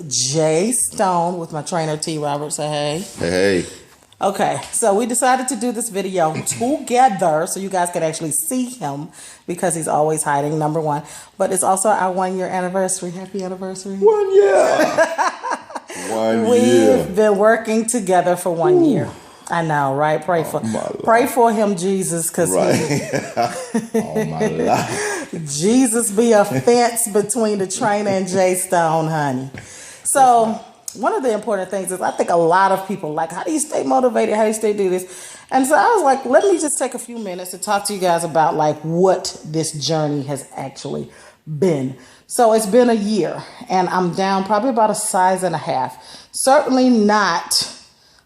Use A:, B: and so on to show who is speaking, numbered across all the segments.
A: Jay Stone with my trainer T. Roberts. Say hey.
B: Hey.
A: Okay, so we decided to do this video together so you guys can actually see him because he's always hiding, number one. But it's also our 1 year anniversary. Happy anniversary.
B: 1 year. 1 year.
A: We've been working together for 1 year. I know, right? Pray for him, Jesus, because
B: all my life.
A: Jesus be a fence between the trainer and Jay Stone, honey. So one of the important things is I think a lot of people like, how do you stay motivated? How do you stay do this? And so I was like, let me just take a few minutes to talk to you guys about like what this journey has actually been. So it's been a year and I'm down probably about a size and a half. Certainly not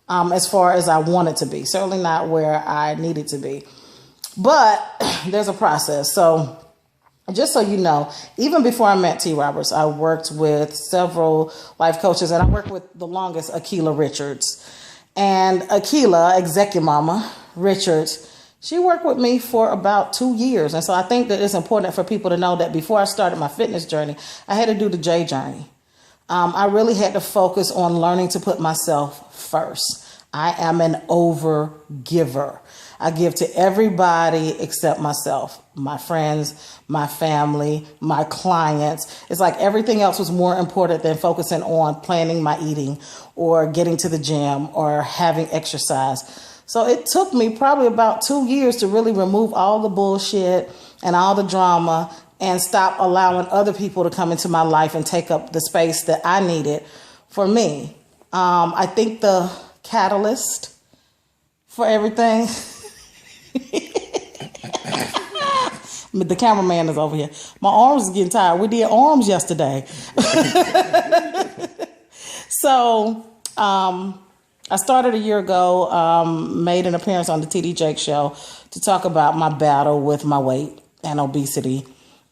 A: as far as I wanted to be. Certainly not where I needed to be. But there's a process. So just so you know, even before I met T. Roberts, I worked with several life coaches, and I worked with the longest, Akila Richards. And Akila, Executive Mama Richards, she worked with me for about 2 years. And so I think that it's important for people to know that before I started my fitness journey, I had to do the J journey. I really had to focus on learning to put myself first. I am an over giver. I give to everybody except myself, my friends, my family, my clients. It's like everything else was more important than focusing on planning my eating or getting to the gym or having exercise. So it took me probably about 2 years to really remove all the bullshit and all the drama and stop allowing other people to come into my life and take up the space that I needed for me. I think the catalyst for everything. The cameraman is over here. My arms is getting tired. We did arms yesterday. So I started a year ago, made an appearance on the TD Jake show to talk about my battle with my weight and obesity.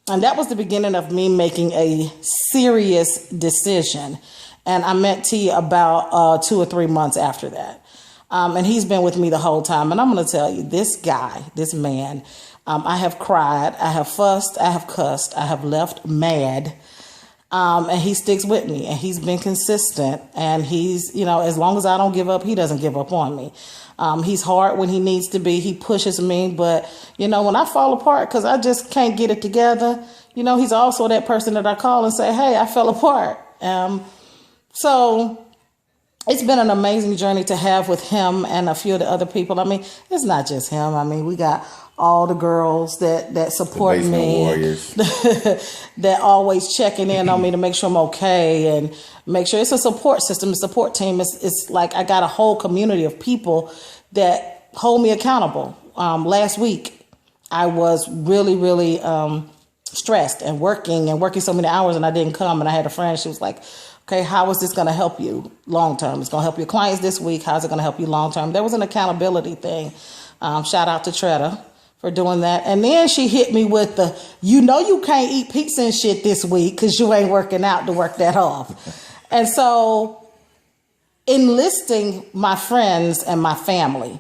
A: And that was the beginning of me making a serious decision. And I met T about 2 or 3 months after that. And he's been with me the whole time. And I'm going to tell you, this guy, this man, I have cried, I have fussed, I have cussed, I have left mad. And he sticks with me and he's been consistent. And he's, you know, as long as I don't give up, he doesn't give up on me. He's hard when he needs to be. He pushes me. But, you know, when I fall apart because I just can't get it together, you know, he's also that person that I call and say, hey, I fell apart. So it's been an amazing journey to have with him and a few of the other people. I mean, it's not just him. I mean, we got all the girls that support me,
B: warriors.
A: that always checking in on me to make sure I'm okay and make sure it's a support system, a support team. It's like I got a whole community of people that hold me accountable. Last week, I was really stressed and working so many hours and I didn't come. And I had a friend, she was like, okay, how is this going to help you long term? It's going to help your clients this week. How's it going to help you long term? There was an accountability thing. Shout out to Tretta for doing that. And then she hit me with the, you know, you can't eat pizza and shit this week because you ain't working out to work that off. And so enlisting my friends and my family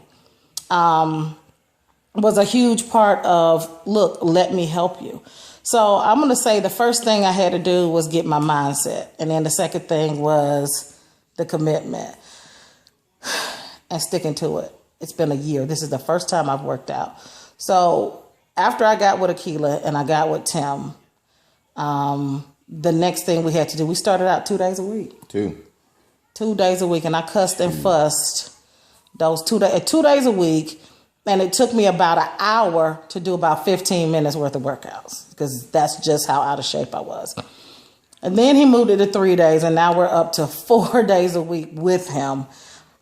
A: was a huge part of, look, let me help you. So I'm going to say the first thing I had to do was get my mindset. And then the second thing was the commitment and sticking to it. It's been a year. This is the first time I've worked out. So after I got with Akila and I got with Tim, the next thing we had to do, we started out 2 days a week. 2 days a week. And I cussed and fussed those 2 days, 2 days a week. And it took me about an hour to do about 15 minutes worth of workouts because that's just how out of shape I was. And then he moved it to 3 days and now we're up to 4 days a week with him.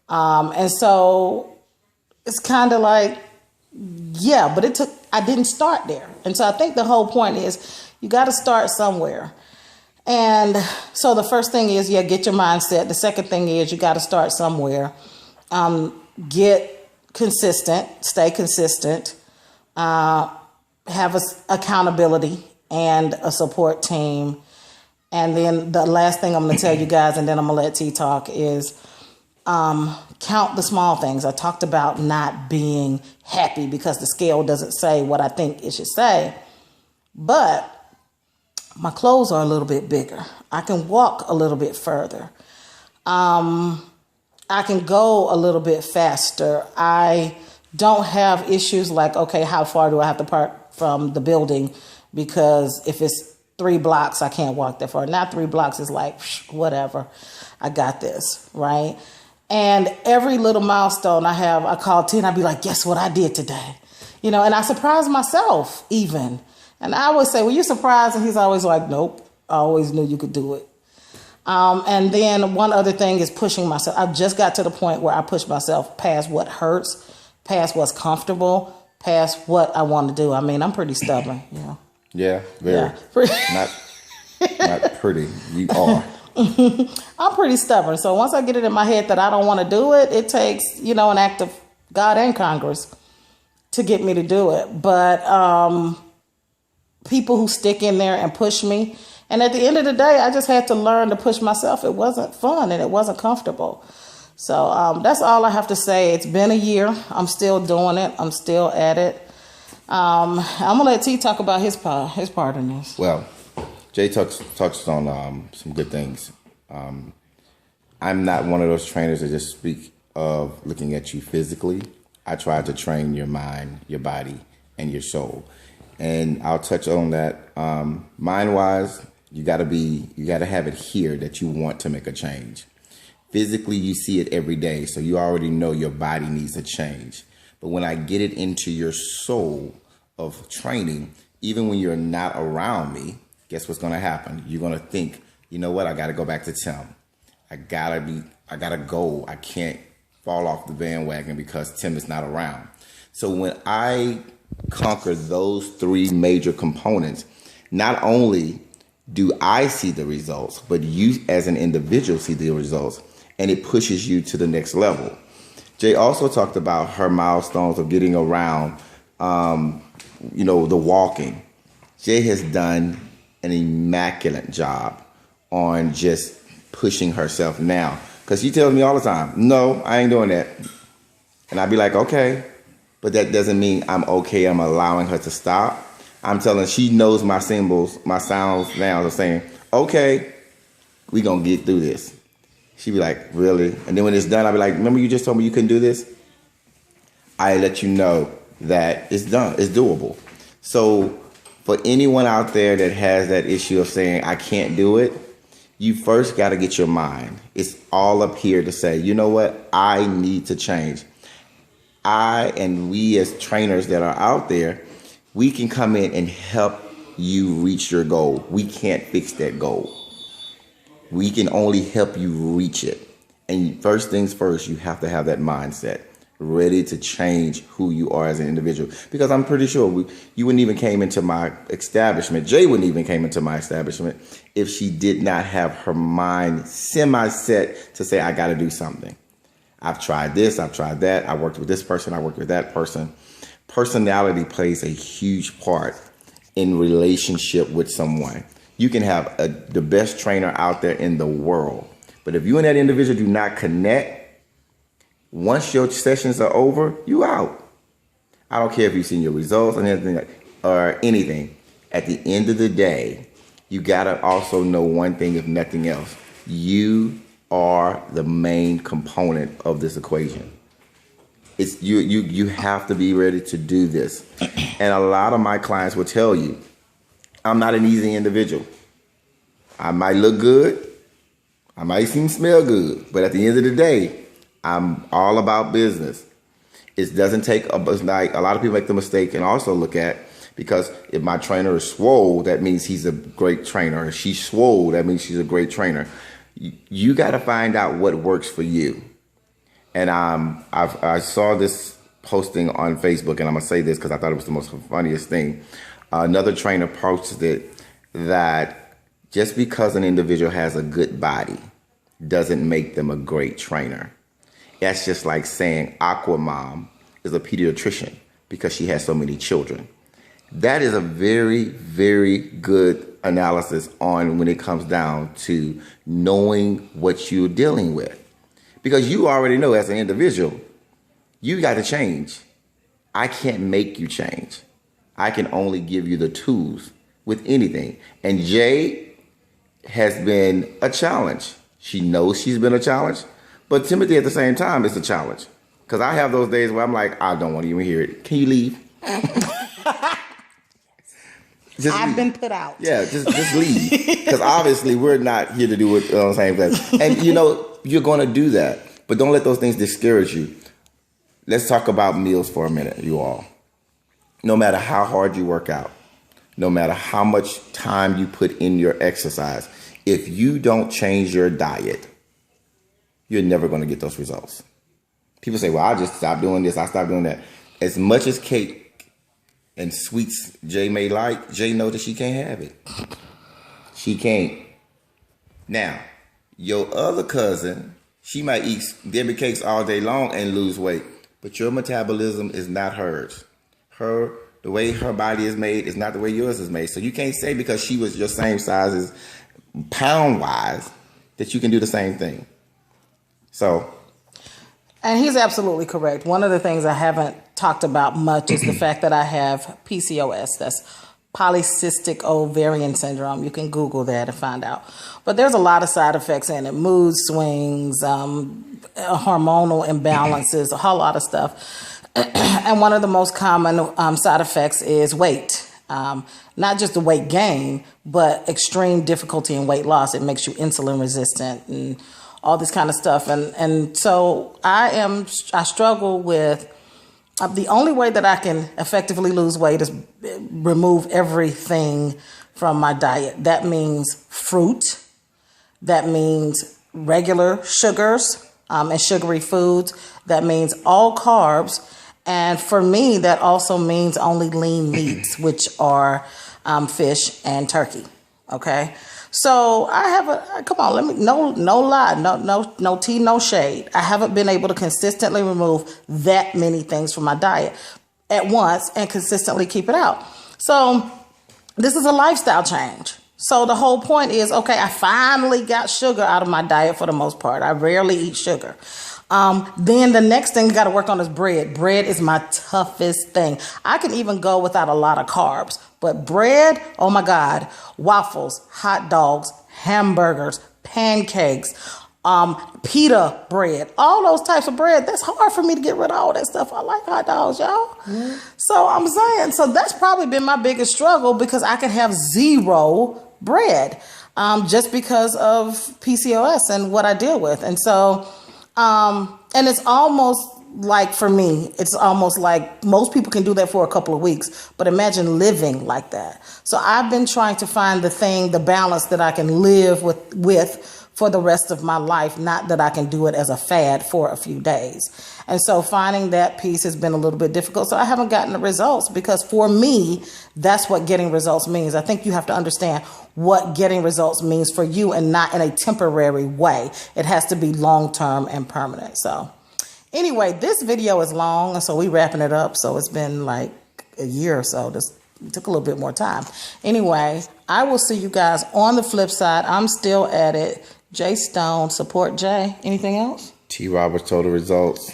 A: And so it's kind of like, yeah, but I didn't start there. And so I think the whole point is you got to start somewhere. And so the first thing is, get your mindset. The second thing is you got to start somewhere. Get consistent, stay consistent, have accountability and a support team. And then the last thing I'm going to tell you guys, and then I'm going to let T talk, is count the small things. I talked about not being happy because the scale doesn't say what I think it should say. But my clothes are a little bit bigger. I can walk a little bit further. I can go a little bit faster. I don't have issues like, okay, how far do I have to park from the building? Because if it's 3 blocks, I can't walk that far. Not 3 blocks is like, whatever. I got this, right? And every little milestone I call 10, I'd be like, guess what I did today? And I surprise myself even. And I always say, well, you surprised? And he's always like, nope, I always knew you could do it. And then one other thing is pushing myself. I just got to the point where I push myself past what hurts, past what's comfortable, past what I want to do. I mean, I'm pretty stubborn,
B: Yeah, very.
A: Yeah.
B: Not pretty. You are.
A: I'm pretty stubborn. So once I get it in my head that I don't want to do it, it takes, an act of God and Congress to get me to do it. But people who stick in there and push me. And at the end of the day, I just had to learn to push myself. It wasn't fun and it wasn't comfortable. So that's all I have to say. It's been a year. I'm still doing it. I'm still at it. I'm going to let T talk about his part in this.
B: Well, Jay touched on some good things. I'm not one of those trainers that just speak of looking at you physically. I try to train your mind, your body, and your soul. And I'll touch on that. Mind-wise, you got to have it here that you want to make a change. Physically, you see it every day, so you already know your body needs a change. But when I get it into your soul of training, even when you're not around me, guess what's going to happen? You're going to think, you know what? I got to go back to Tim. I got to go. I can't fall off the bandwagon because Tim is not around. So when I conquer those 3 major components, not only do I see the results, but you as an individual see the results, and it pushes you to the next level. Jay also talked about her milestones of getting around, the walking. Jay has done an immaculate job on just pushing herself now. Because she tells me all the time, no, I ain't doing that. And I'd be like, okay, but that doesn't mean I'm okay. I'm allowing her to stop. I'm telling her she knows my symbols, my sounds now of saying, okay, we going to get through this. She'd be like, really? And then when it's done, I'll be like, remember you just told me you couldn't do this? I let you know that it's done. It's doable. So for anyone out there that has that issue of saying, I can't do it, you first got to get your mind. It's all up here to say, you know what? I need to change. I and we as trainers that are out there, we can come in and help you reach your goal. We can't fix that goal. We can only help you reach it. And first things first, you have to have that mindset ready to change who you are as an individual. Because I'm pretty sure you wouldn't even came into my establishment. Jay wouldn't even came into my establishment if she did not have her mind semi-set to say, I got to do something. I've tried this, I've tried that. I worked with this person, I worked with that person. Personality plays a huge part in relationship with someone. You can have the best trainer out there in the world, but if you and that individual do not connect, once your sessions are over, you out. I don't care if you've seen your results or anything. At the end of the day, you gotta also know one thing, if nothing else. You are the main component of this equation. It's you have to be ready to do this. And a lot of my clients will tell you, I'm not an easy individual. I might look good. I might smell good. But at the end of the day, I'm all about business. It doesn't take a lot of people make the mistake and also look at, because if my trainer is swole, that means he's a great trainer. If she's swole, that means she's a great trainer. You got to find out what works for you. And I saw this posting on Facebook, and I'm going to say this because I thought it was the most funniest thing. Another trainer posted that just because an individual has a good body doesn't make them a great trainer. That's just like saying Aquamom is a pediatrician because she has so many children. That is a very, very good analysis on when it comes down to knowing what you're dealing with. Because you already know as an individual, you got to change. I can't make you change. I can only give you the tools. with anything. And Jay has been a challenge. She knows she's been a challenge, but Timothy at the same time is a challenge. Because I have those days where I'm like, I don't want to even hear it. Can you leave?
A: I've been put out.
B: Yeah, just leave. Because obviously we're not here to do it on the same thing. And you're going to do that. But don't let those things discourage you. Let's talk about meals for a minute, you all. No matter how hard you work out, no matter how much time you put in your exercise, if you don't change your diet, you're never going to get those results. People say, well, I just stopped doing this, I stopped doing that. As much as cake and sweets Jay may like, Jay knows that she can't have it. She can't. Now, your other cousin, she might eat Debbie cakes all day long and lose weight, but your metabolism is not hers. The way her body is made is not the way yours is made. So you can't say because she was your same size as pound-wise that you can do the same thing. So.
A: And he's absolutely correct. One of the things I haven't talked about much is the fact that I have PCOS. That's polycystic ovarian syndrome. You can Google that and find out. But there's a lot of side effects in it. Mood swings, hormonal imbalances, a whole lot of stuff. And one of the most common side effects is weight. Not just the weight gain, but extreme difficulty in weight loss. It makes you insulin resistant and all this kind of stuff. And so I struggle with, the only way that I can effectively lose weight is remove everything from my diet. That means fruit. That means regular sugars and sugary foods. That means all carbs. And for me, that also means only lean meats, which are fish and turkey. Okay. So I have come on, no lie, no tea, no shade. I haven't been able to consistently remove that many things from my diet at once and consistently keep it out. So this is a lifestyle change. So the whole point is, okay, I finally got sugar out of my diet for the most part. I rarely eat sugar. Then the next thing you got to work on is bread. Bread is my toughest thing. I can even go without a lot of carbs, but bread, oh my God, waffles, hot dogs, hamburgers, pancakes, pita bread, all those types of bread. That's hard for me to get rid of all that stuff. I like hot dogs, y'all. Mm-hmm. So I'm saying, so that's probably been my biggest struggle because I can have zero bread, just because of PCOS and what I deal with. And so, and it's almost like, for me, it's almost like most people can do that for a couple of weeks, but imagine living like that. So I've been trying to find the balance that I can live with for the rest of my life, not that I can do it as a fad for a few days. And so finding that piece has been a little bit difficult. So I haven't gotten the results because for me, that's what getting results means. I think you have to understand what getting results means for you and not in a temporary way. It has to be long-term and permanent. So anyway, this video is long, and so we wrapping it up. So it's been like a year or so. This took a little bit more time. Anyway, I will see you guys on the flip side. I'm still at it. Jay Stone, support Jay. Anything else?
B: T. Roberts Total Results.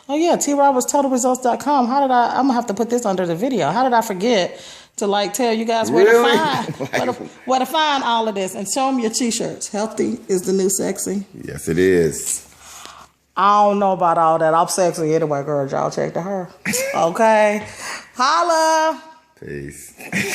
A: Oh yeah, TRobertsTotalResults.com. I'm gonna have to put this under the video. How did I forget to tell you guys where to find all of this, and show them your t-shirts. Healthy is the new sexy.
B: Yes, it is.
A: I don't know about all that. I'm sexy anyway, girl. Y'all check to her. Okay. Holla.
B: Peace.